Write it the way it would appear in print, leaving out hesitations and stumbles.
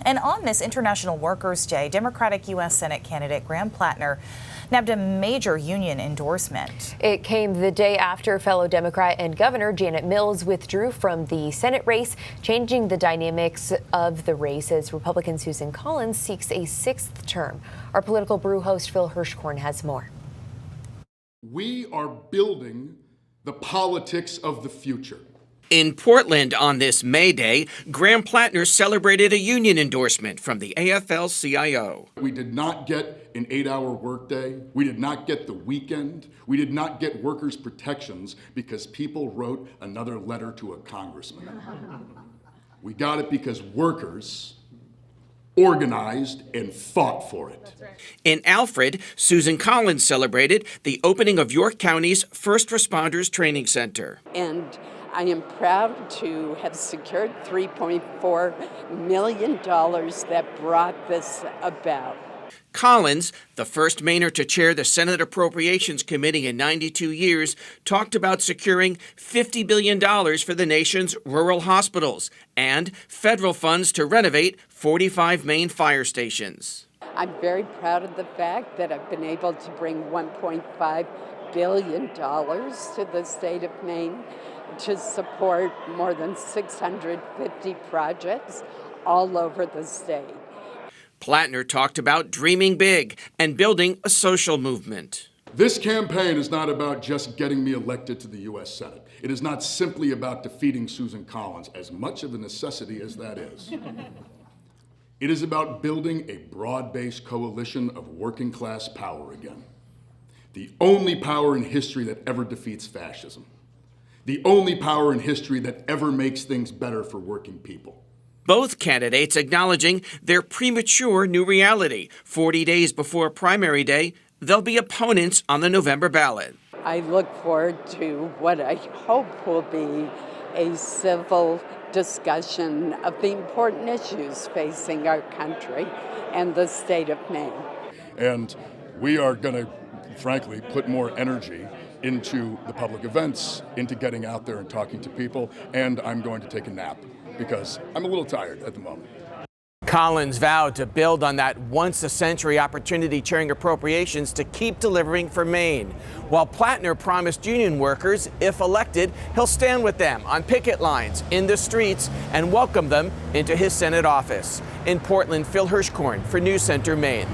And on this International Workers' Day, Democratic U.S. Senate candidate Graham Platner nabbed a major union endorsement. It came the day after fellow Democrat and Governor Janet Mills withdrew from the Senate race, changing the dynamics of the race as Republican Susan Collins seeks a 6th term. Our Political Brew host Phil Hirschkorn has more. We are building the politics of the future. In Portland on this May Day, Graham Platner celebrated a union endorsement from the AFL-CIO. We did not get an 8-hour workday. We did not get the weekend. We did not get workers' protections because people wrote another letter to a congressman. We got it because workers organized and fought for it. That's right. In Alfred, Susan Collins celebrated the opening of York County's First Responders Training Center. And I am proud to have secured $3.4 million that brought this about. Collins, the first Mainer to chair the Senate Appropriations Committee in 92 years, talked about securing $50 billion for the nation's rural hospitals and federal funds to renovate 45 Maine fire stations. I'm very proud of the fact that I've been able to bring $1.5 billion to the state of Maine to support more than 650 projects all over the state. Platner talked about dreaming big and building a social movement. This campaign is not about just getting me elected to the U.S. Senate. It is not simply about defeating Susan Collins, as much of a necessity as that is. It is about building a broad-based coalition of working-class power again. The only power in history that ever defeats fascism. The only power in history that ever makes things better for working people. Both candidates acknowledging their premature new reality. 40 days before primary day, they'll be opponents on the November ballot. I look forward to what I hope will be a civil discussion of the important issues facing our country and the state of Maine. And we are going to, frankly, put more energy into the public events, into getting out there and talking to people, and I'm going to take a nap because I'm a little tired at the moment. Collins vowed to build on that once-a-century opportunity chairing appropriations to keep delivering for Maine, while Platner promised union workers, if elected, he'll stand with them on picket lines, in the streets, and welcome them into his Senate office. In Portland, Phil Hirschkorn for News Center, Maine.